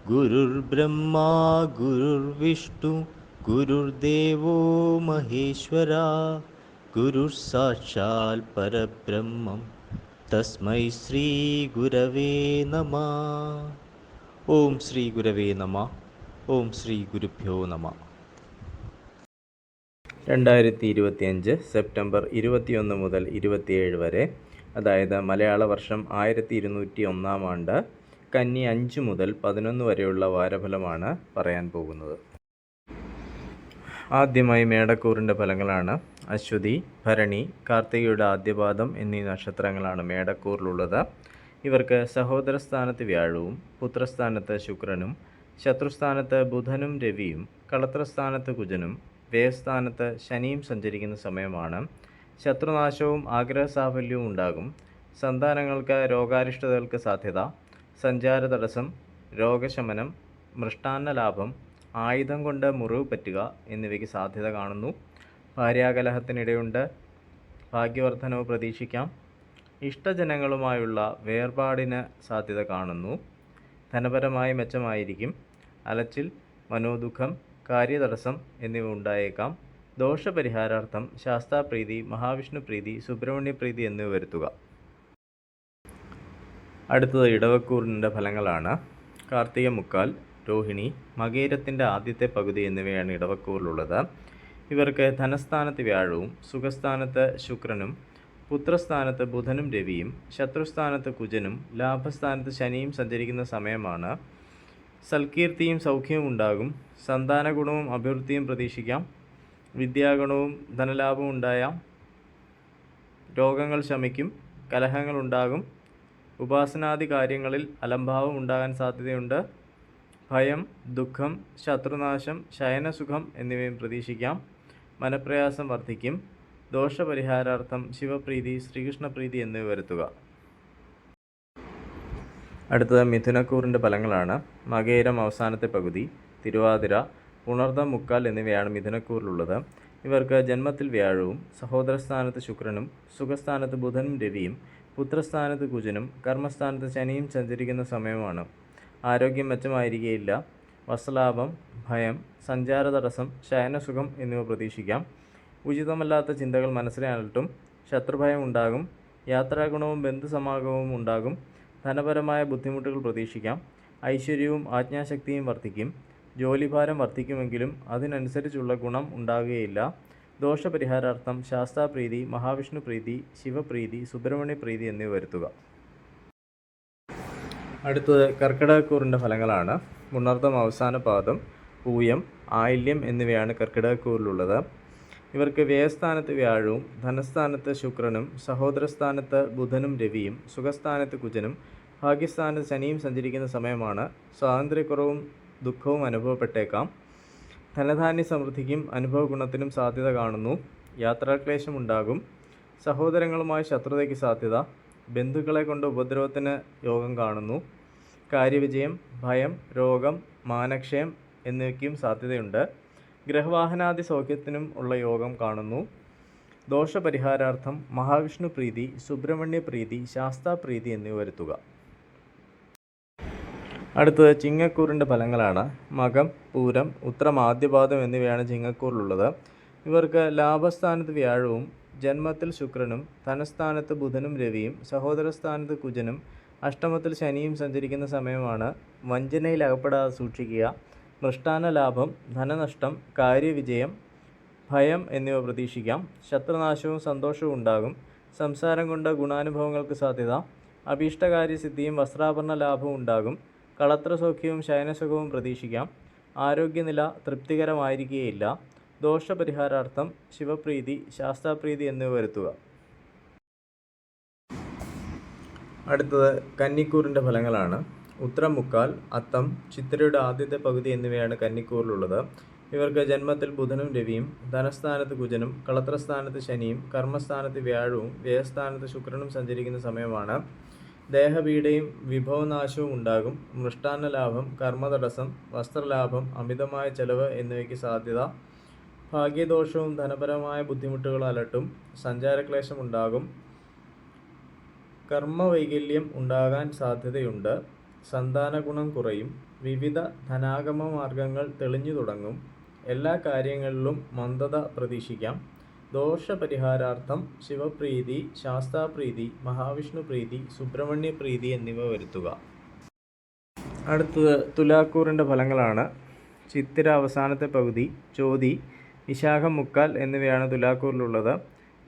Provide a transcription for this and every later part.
गुरुर्ब्रह्मा गुरुर्विष्णु गुरुर्देवो महेश्वरा गुरुः परब्रह्मं तस्मै श्रीगुरवे नमः. ഓം ശ്രീ ഗുരവേ നമ. ഓം ശ്രീ ഗുരുഭ്യോ നമ. 2025 സെപ്റ്റംബർ 21 മുതൽ 27 വരെ, അതായത് മലയാള വർഷം 1201 ആണ്ട്, കന്നി 5 മുതൽ 11 വരെയുള്ള വാരഫലമാണ് പറയാൻ പോകുന്നത്. ആദ്യമായി മേടക്കൂറിൻ്റെ ഫലങ്ങളാണ്. അശ്വതി, ഭരണി, കാർത്തികയുടെ ആദ്യപാദം എന്നീ നക്ഷത്രങ്ങളാണ് മേടക്കൂറിലുള്ളത്. ഇവർക്ക് സഹോദരസ്ഥാനത്ത് വ്യാഴവും പുത്രസ്ഥാനത്ത് ശുക്രനും ശത്രുസ്ഥാനത്ത് ബുധനും രവിയും കളത്രസ്ഥാനത്ത് കുജനും വ്യയസ്ഥാനത്ത് ശനിയും സഞ്ചരിക്കുന്ന സമയമാണ്. ശത്രുനാശവും ആഗ്രഹസാഫല്യവും ഉണ്ടാകും. സന്താനങ്ങൾക്ക് രോഗാരിഷ്ടതകൾക്ക് സാധ്യത. സഞ്ചാര തടസ്സം, രോഗശമനം, മൃഷ്ടാന്ന ലാഭം, ആയുധം കൊണ്ട് മുറിവ് പറ്റുക എന്നിവയ്ക്ക് സാധ്യത കാണുന്നു. ഭാര്യാകലഹത്തിനിടയുണ്ട്. ഭാഗ്യവർദ്ധനവ് പ്രതീക്ഷിക്കാം. ഇഷ്ടജനങ്ങളുമായുള്ള വേർപാടിന് സാധ്യത കാണുന്നു. ധനപരമായി മെച്ചമായിരിക്കും. അലച്ചിൽ, മനോദുഃഖം, കാര്യതടസ്സം എന്നിവ ഉണ്ടായേക്കാം. ദോഷപരിഹാരാർത്ഥം ശാസ്താപ്രീതി, മഹാവിഷ്ണുപ്രീതി, സുബ്രഹ്മണ്യപ്രീതി എന്നിവ വരുത്തുക. അടുത്തത് ഇടവക്കൂറിൻ്റെ ഫലങ്ങളാണ്. കാർത്തിക മുക്കാൽ, രോഹിണി, മകേരത്തിൻ്റെ ആദ്യത്തെ പകുതി എന്നിവയാണ് ഇടവക്കൂറിലുള്ളത്. ഇവർക്ക് ധനസ്ഥാനത്ത് വ്യാഴവും സുഖസ്ഥാനത്ത് ശുക്രനും പുത്രസ്ഥാനത്ത് ബുധനും രവിയും ശത്രുസ്ഥാനത്ത് കുജനും ലാഭസ്ഥാനത്ത് ശനിയും സഞ്ചരിക്കുന്ന സമയമാണ്. സൽകീർത്തിയും സൗഖ്യവും ഉണ്ടാകും. സന്താനഗുണവും അഭിവൃദ്ധിയും പ്രതീക്ഷിക്കാം. വിദ്യാഗുണവും ധനലാഭവും ഉണ്ടായാം. രോഗങ്ങൾ ശമിക്കും. കലഹങ്ങൾ ഉണ്ടാകും. ഉപാസനാദി കാര്യങ്ങളിൽ അലംഭാവം ഉണ്ടാകാൻ സാധ്യതയുണ്ട്. ഭയം, ദുഃഖം, ശത്രുനാശം, ശയനസുഖം എന്നിവയും പ്രതീക്ഷിക്കാം. മനപ്രയാസം വർദ്ധിക്കും. ദോഷപരിഹാരാർത്ഥം ശിവപ്രീതി, ശ്രീകൃഷ്ണപ്രീതി എന്നിവ വരുത്തുക. അടുത്തത് മിഥുനക്കൂറിൻ്റെ ഫലങ്ങളാണ്. മകേരം അവസാനത്തെ പകുതി, തിരുവാതിര, ഉണർദം മുക്കാൽ എന്നിവയാണ് മിഥുനക്കൂറിലുള്ളത്. ഇവർക്ക് ജന്മത്തിൽ വ്യാഴവും സഹോദരസ്ഥാനത്ത് ശുക്രനും സുഖസ്ഥാനത്ത് ബുധനും രവിയും പുത്രസ്ഥാനത്ത് കുജനും കർമ്മസ്ഥാനത്ത് ശനിയും സഞ്ചരിക്കുന്ന സമയമാണ്. ആരോഗ്യം മെച്ചമായിരിക്കുകയില്ല. വസ്ത്രലാഭം, ഭയം, സഞ്ചാര തടസ്സം, ശയനസുഖം എന്നിവ പ്രതീക്ഷിക്കാം. ഉചിതമല്ലാത്ത ചിന്തകൾ മനസ്സിനെ അലട്ടും. ശത്രുഭയം ഉണ്ടാകും. യാത്രാഗുണവും ബന്ധുസമാഗമവും ഉണ്ടാകും. ധനപരമായ ബുദ്ധിമുട്ടുകൾ പ്രതീക്ഷിക്കാം. ഐശ്വര്യവും ആജ്ഞാശക്തിയും വർദ്ധിക്കും. ജോലിഭാരം വർദ്ധിക്കുമെങ്കിലും അതിനനുസരിച്ചുള്ള ഗുണം ഉണ്ടാകുകയില്ല. ദോഷപരിഹാരാർത്ഥം ശാസ്താപ്രീതി, മഹാവിഷ്ണുപ്രീതി, ശിവപ്രീതി, സുബ്രഹ്മണ്യപ്രീതി എന്നിവ വരുത്തുക. അടുത്തത് കർക്കിടകക്കൂറിൻ്റെ ഫലങ്ങളാണ്. ഉണർദം അവസാന പാദം, പൂയം, ആയില്യം എന്നിവയാണ് കർക്കിടകക്കൂറിലുള്ളത്. ഇവർക്ക് വ്യയസ്ഥാനത്ത് വ്യാഴവും ധനസ്ഥാനത്ത് ശുക്രനും സഹോദരസ്ഥാനത്ത് ബുധനും രവിയും സുഖസ്ഥാനത്ത് കുജനും ഭാഗ്യസ്ഥാനത്ത് ശനിയും സഞ്ചരിക്കുന്ന സമയമാണ്. സ്വാതന്ത്ര്യക്കുറവും ദുഃഖവും അനുഭവപ്പെട്ടേക്കാം. ധനധാന്യ സമൃദ്ധിക്കും അനുഭവ ഗുണത്തിനും സാധ്യത കാണുന്നു. യാത്രാക്ലേശം ഉണ്ടാകും. സഹോദരങ്ങളുമായി ശത്രുതയ്ക്ക് സാധ്യത. ബന്ധുക്കളെ കൊണ്ട് ഉപദ്രവത്തിന് യോഗം കാണുന്നു. കാര്യവിജയം, ഭയം, രോഗം, മാനക്ഷയം എന്നിവയ്ക്കും സാധ്യതയുണ്ട്. ഗ്രഹവാഹനാദി സൗഖ്യത്തിനും ഉള്ള യോഗം കാണുന്നു. ദോഷപരിഹാരാർത്ഥം മഹാവിഷ്ണുപ്രീതി, സുബ്രഹ്മണ്യപ്രീതി, ശാസ്താപ്രീതി എന്നിവ വരുത്തുക. അടുത്തത് ചിങ്ങക്കൂറിൻ്റെ ഫലങ്ങളാണ്. മകം, പൂരം, ഉത്രം ആദ്യപാദം എന്നിവയാണ് ചിങ്ങക്കൂറിലുള്ളത്. ഇവർക്ക് ലാഭസ്ഥാനത്ത് വ്യാഴവും ജന്മത്തിൽ ശുക്രനും ധനസ്ഥാനത്ത് ബുധനും രവിയും സഹോദരസ്ഥാനത്ത് കുജനും അഷ്ടമത്തിൽ ശനിയും സഞ്ചരിക്കുന്ന സമയമാണ്. വഞ്ചനയിൽ അകപ്പെടാതെ സൂക്ഷിക്കുക. മൃഷ്ടാന്ന ലാഭം, ധനനഷ്ടം, കാര്യവിജയം, ഭയം എന്നിവ പ്രതീക്ഷിക്കാം. ശത്രുനാശവും സന്തോഷവും ഉണ്ടാകും. സംസാരം കൊണ്ട് ഗുണാനുഭവങ്ങൾക്ക് സാധ്യത. അഭീഷ്ടകാര്യസിദ്ധിയും വസ്ത്രാഭരണ ലാഭവും ഉണ്ടാകും. കളത്രസൗഖ്യവും ശയനസുഖവും പ്രതീക്ഷിക്കാം. ആരോഗ്യനില തൃപ്തികരമായിരിക്കുകയില്ല. ദോഷപരിഹാരാർത്ഥം ശിവപ്രീതി, ശാസ്താപ്രീതി എന്നിവ വരുത്തുക. അടുത്തത് കന്നിക്കൂറിൻ്റെ ഫലങ്ങളാണ്. ഉത്രം മുക്കാൽ, അത്തം, ചിത്തിരയുടെ ആദ്യത്തെ പകുതി എന്നിവയാണ് കന്നിക്കൂറിലുള്ളത്. ഇവർക്ക് ജന്മത്തിൽ ബുധനും രവിയും ധനസ്ഥാനത്ത് കുജനും കളത്രസ്ഥാനത്ത് ശനിയും കർമ്മസ്ഥാനത്ത് വ്യാഴവും വ്യയസ്ഥാനത്ത് ശുക്രനും സഞ്ചരിക്കുന്ന സമയമാണ്. ദേഹപീഡയും വിഭവനാശവും ഉണ്ടാകും. മൃഷ്ടാന്ന ലാഭം, കർമ്മതടസ്സം, വസ്ത്രലാഭം, അമിതമായ ചെലവ് എന്നിവയ്ക്ക് സാധ്യത. ഭാഗ്യദോഷവും ധനപരമായ ബുദ്ധിമുട്ടുകൾ അലട്ടും. സഞ്ചാരക്ലേശം ഉണ്ടാകും. കർമ്മവൈകല്യം ഉണ്ടാകാൻ സാധ്യതയുണ്ട്. സന്താനഗുണം കുറയും. വിവിധ ധനാഗമ മാർഗങ്ങൾ തെളിഞ്ഞു തുടങ്ങും. എല്ലാ കാര്യങ്ങളിലും മന്ദത പ്രതീക്ഷിക്കാം. ദോഷപരിഹാരാർത്ഥം ശിവപ്രീതി, ശാസ്താപ്രീതി, മഹാവിഷ്ണുപ്രീതി, സുബ്രഹ്മണ്യപ്രീതി എന്നിവ വരുത്തുക. അടുത്തത് തുലാക്കൂറിൻ്റെ ഫലങ്ങളാണ്. ചിത്തിര അവസാനത്തെ പകുതി, ചോതി, വിശാഖം മുക്കാൽ എന്നിവയാണ് തുലാക്കൂറിലുള്ളത്.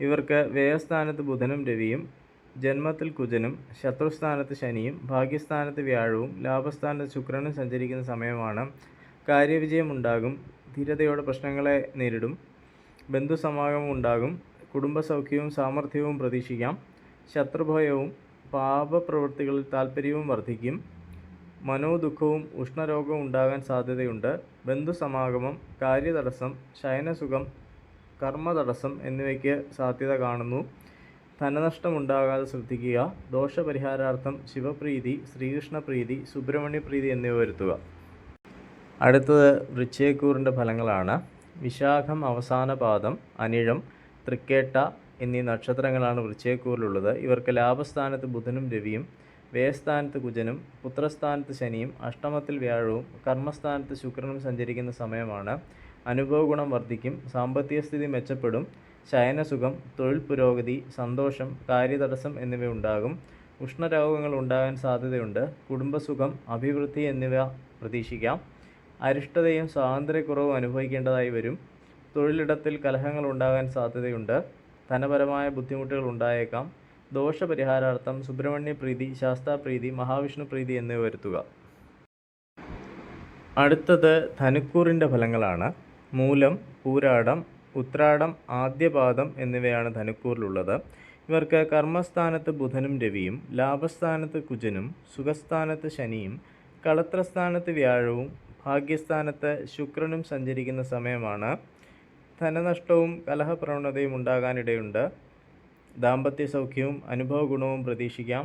ഇവർക്ക് വ്യയസ്ഥാനത്ത് ബുധനും രവിയും, ജന്മത്തിൽ കുജനും, ശത്രുസ്ഥാനത്ത് ശനിയും, ഭാഗ്യസ്ഥാനത്ത് വ്യാഴവും, ലാഭസ്ഥാനത്ത് ശുക്രനും സഞ്ചരിക്കുന്ന സമയമാണ്. കാര്യവിജയമുണ്ടാകും. ധീരതയോടെ പ്രശ്നങ്ങളെ നേരിടും. ബന്ധുസമാഗമം ഉണ്ടാകും. കുടുംബസൗഖ്യവും സാമർഥ്യവും പ്രതീക്ഷിക്കാം. ശത്രുഭയവും പാപപ്രവൃത്തികളിൽ താൽപ്പര്യവും വർദ്ധിക്കും. മനോദുഃഖവും ഉഷ്ണരോഗവും ഉണ്ടാകാൻ സാധ്യതയുണ്ട്. ബന്ധുസമാഗമം, കാര്യതടസ്സം, ശയനസുഖം, കർമ്മതടസ്സം എന്നിവയ്ക്ക് സാധ്യത കാണുന്നു. ധനനഷ്ടമുണ്ടാകാതെ ശ്രദ്ധിക്കുക. ദോഷപരിഹാരാർത്ഥം ശിവപ്രീതി, ശ്രീകൃഷ്ണപ്രീതി, സുബ്രഹ്മണ്യപ്രീതി എന്നിവ വരുത്തുക. അടുത്തത് വൃശ്ചികക്കൂറിൻ്റെ ഫലങ്ങളാണ്. വിശാഖം അവസാന പാദം, അനിഴം, തൃക്കേട്ട എന്നീ നക്ഷത്രങ്ങളാണ് വൃശ്ചികക്കൂറിലുള്ളത്. ഇവർക്ക് ലാഭസ്ഥാനത്ത് ബുധനും രവിയും, വ്യയസ്ഥാനത്ത് കുജനും, പുത്രസ്ഥാനത്ത് ശനിയും, അഷ്ടമത്തിൽ വ്യാഴവും, കർമ്മസ്ഥാനത്ത് ശുക്രനും സഞ്ചരിക്കുന്ന സമയമാണ്. അനുഭവഗുണം വർദ്ധിക്കും. സാമ്പത്തിക സ്ഥിതി മെച്ചപ്പെടും. ശയനസുഖം, തൊഴിൽ പുരോഗതി, സന്തോഷം, കാര്യതടസ്സം എന്നിവ ഉണ്ടാകും. ഉഷ്ണരോഗങ്ങൾ ഉണ്ടാകാൻ സാധ്യതയുണ്ട്. കുടുംബസുഖം, അഭിവൃദ്ധി എന്നിവ പ്രതീക്ഷിക്കാം. അരിഷ്ടതയും സ്വാതന്ത്ര്യക്കുറവും അനുഭവിക്കേണ്ടതായി വരും. തൊഴിലിടത്തിൽ കലഹങ്ങൾ ഉണ്ടാകാൻ സാധ്യതയുണ്ട്. ധനപരമായ ബുദ്ധിമുട്ടുകൾ ഉണ്ടായേക്കാം. ദോഷപരിഹാരാർത്ഥം സുബ്രഹ്മണ്യപ്രീതി, ശാസ്താപ്രീതി, മഹാവിഷ്ണുപ്രീതി എന്നിവ വരുത്തുക. അടുത്തത് ധനുക്കൂറിൻ്റെ ഫലങ്ങളാണ്. മൂലം, പൂരാടം, ഉത്രാടം, ആദ്യപാദം എന്നിവയാണ് ധനുക്കൂറിലുള്ളത്. ഇവർക്ക് കർമ്മസ്ഥാനത്ത് ബുധനും രവിയും, ലാഭസ്ഥാനത്ത് കുജനും, സുഖസ്ഥാനത്ത് ശനിയും, കളത്രസ്ഥാനത്ത് വ്യാഴവും, ഭാഗ്യസ്ഥാനത്ത് ശുക്രനും സഞ്ചരിക്കുന്ന സമയമാണ്. ധനനഷ്ടവും കലഹപ്രവണതയും ഉണ്ടാകാനിടയുണ്ട്. ദാമ്പത്യ സൗഖ്യവും അനുഭവഗുണവും പ്രതീക്ഷിക്കാം.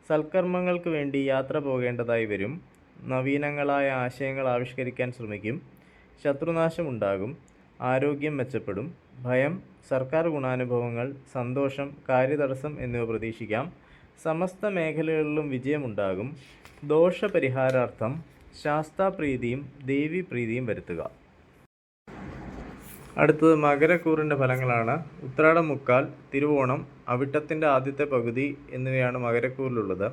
സൽക്കർമ്മങ്ങൾക്ക് വേണ്ടി യാത്ര പോകേണ്ടതായി വരും. നവീനങ്ങളായ ആശയങ്ങൾ ആവിഷ്കരിക്കാൻ ശ്രമിക്കും. ശത്രുനാശമുണ്ടാകും. ആരോഗ്യം മെച്ചപ്പെടും. ഭയം, സർക്കാർ ഗുണാനുഭവങ്ങൾ, സന്തോഷം, കാര്യതടസ്സം എന്നിവ പ്രതീക്ഷിക്കാം. സമസ്ത മേഖലകളിലും വിജയമുണ്ടാകും. ദോഷപരിഹാരാർത്ഥം ശാസ്താപ്രീതിയും ദേവീപ്രീതിയും വരുത്തുക. അടുത്തത് മകരക്കൂറിൻ്റെ ഫലങ്ങളാണ്. ഉത്രാടം മുക്കാൽ, തിരുവോണം, അവിട്ടത്തിൻ്റെ ആദ്യത്തെ പകുതി എന്നിവയാണ് മകരക്കൂറിലുള്ളത്.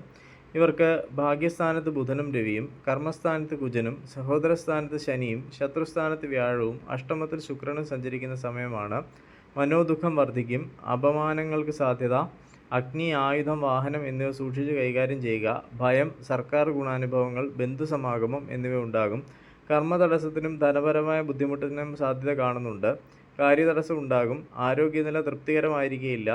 ഇവർക്ക് ഭാഗ്യസ്ഥാനത്ത് ബുധനും രവിയും, കർമ്മസ്ഥാനത്ത് കുജനും, സഹോദരസ്ഥാനത്ത് ശനിയും, ശത്രുസ്ഥാനത്ത് വ്യാഴവും, അഷ്ടമത്തിൽ ശുക്രനും സഞ്ചരിക്കുന്ന സമയമാണ്. മനോദുഃഖം വർദ്ധിക്കും. അപമാനങ്ങൾക്ക് സാധ്യത. അഗ്നി, ആയുധം, വാഹനം എന്നിവ സൂക്ഷിച്ച് കൈകാര്യം ചെയ്യുക. ഭയം, സർക്കാർ ഗുണാനുഭവങ്ങൾ, ബന്ധുസമാഗമം എന്നിവ ഉണ്ടാകും. കർമ്മതടസ്സത്തിനും ധനപരമായ ബുദ്ധിമുട്ടിനും സാധ്യത കാണുന്നുണ്ട്. കാര്യതടസ്സം ഉണ്ടാകും. ആരോഗ്യനില തൃപ്തികരമായിരിക്കുകയില്ല.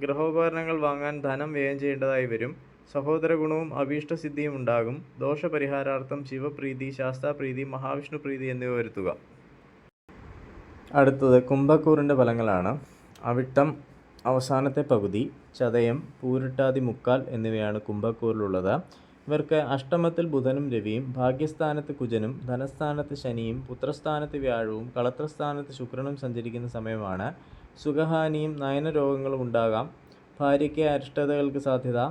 ഗൃഹോപകരണങ്ങൾ വാങ്ങാൻ ധനം വ്യയം ചെയ്യേണ്ടതായി വരും. സഹോദര ഗുണവും അഭീഷ്ടസിദ്ധിയും ഉണ്ടാകും. ദോഷപരിഹാരാർത്ഥം ശിവപ്രീതി, ശാസ്താപ്രീതി, മഹാവിഷ്ണുപ്രീതി എന്നിവ വരുത്തുക. അടുത്തത് കുംഭക്കൂറിൻ്റെ ഫലങ്ങളാണ്. അവിട്ടം അവസാനത്തെ പകുതി, ചതയം, പൂരിട്ടാതി മുക്കാൽ എന്നിവയാണ് കുംഭക്കൂറിലുള്ളത്. ഇവർക്ക് അഷ്ടമത്തിൽ ബുധനും രവിയും, ഭാഗ്യസ്ഥാനത്ത് കുജനും, ധനസ്ഥാനത്ത് ശനിയും, പുത്രസ്ഥാനത്ത് വ്യാഴവും, കളത്രസ്ഥാനത്ത് ശുക്രനും സഞ്ചരിക്കുന്ന സമയമാണ്. സുഖഹാനിയും നയനരോഗങ്ങളും ഉണ്ടാകാം. ഭാര്യയ്ക്ക് അരിഷ്ടതകൾക്ക് സാധ്യത.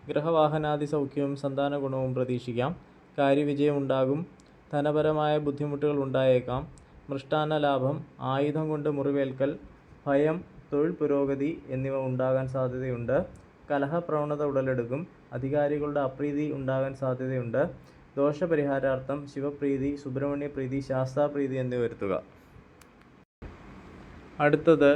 ഗൃഹവാഹനാദി സൗഖ്യവും സന്താന ഗുണവും പ്രതീക്ഷിക്കാം. കാര്യവിജയം ഉണ്ടാകും. ധനപരമായ ബുദ്ധിമുട്ടുകൾ ഉണ്ടായേക്കാം. മൃഷ്ടാന്ന ലാഭം, ആയുധം കൊണ്ട് മുറിവേൽക്കൽ, ഭയം, തൊഴിൽ പുരോഗതി എന്നിവ ഉണ്ടാകാൻ സാധ്യതയുണ്ട്. കലഹപ്രവണത ഉടലെടുക്കും. അധികാരികളുടെ അപ്രീതി ഉണ്ടാകാൻ സാധ്യതയുണ്ട്. ദോഷപരിഹാരാർത്ഥം ശിവപ്രീതി, സുബ്രഹ്മണ്യപ്രീതി, ശാസ്താപ്രീതി എന്നിവ വരുത്തുക. അടുത്തത്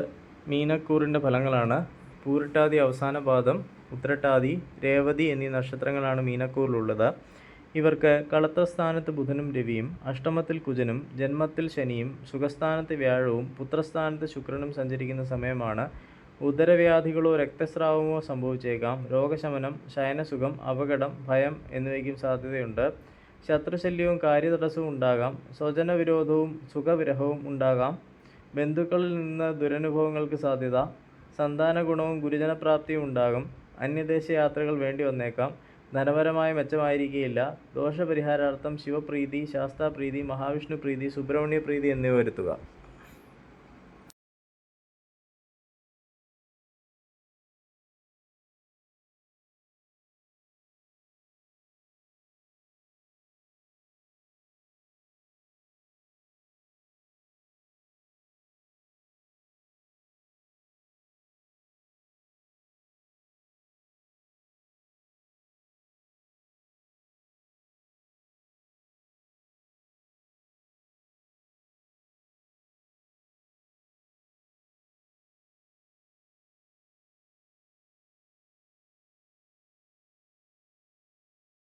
മീനക്കൂറിൻ്റെ ഫലങ്ങളാണ്. പൂരിട്ടാതി അവസാന പാദം, ഉത്രട്ടാതി, രേവതി എന്നീ നക്ഷത്രങ്ങളാണ് മീനക്കൂറിലുള്ളത്. ഇവർക്ക് കളത്രസ്ഥാനത്ത് ബുധനും രവിയും, അഷ്ടമത്തിൽ കുജനും, ജന്മത്തിൽ ശനിയും, സുഖസ്ഥാനത്ത് വ്യാഴവും, പുത്രസ്ഥാനത്ത് ശുക്രനും സഞ്ചരിക്കുന്ന സമയമാണ്. ഉദരവ്യാധികളോ രക്തസ്രാവമോ സംഭവിച്ചേക്കാം. രോഗശമനം, ശയനസുഖം, അപകടം, ഭയം എന്നിവയ്ക്കും സാധ്യതയുണ്ട്. ശത്രുശല്യവും കാര്യതടസ്സവും ഉണ്ടാകാം. സ്വജനവിരോധവും സുഖവിരഹവും ഉണ്ടാകാം. ബന്ധുക്കളിൽ നിന്ന് ദുരനുഭവങ്ങൾക്ക് സാധ്യത. സന്താന ഗുണവും ഗുരുജനപ്രാപ്തിയും ഉണ്ടാകും. അന്യദേശ യാത്രകൾ വേണ്ടി വന്നേക്കാം. ധനപരമായ മെച്ചമായിരിക്കുകയില്ല. ദോഷപരിഹാരാർത്ഥം ശിവപ്രീതി, ശാസ്താപ്രീതി, മഹാവിഷ്ണുപ്രീതി, സുബ്രഹ്മണ്യപ്രീതി എന്നിവ വരുത്തുക.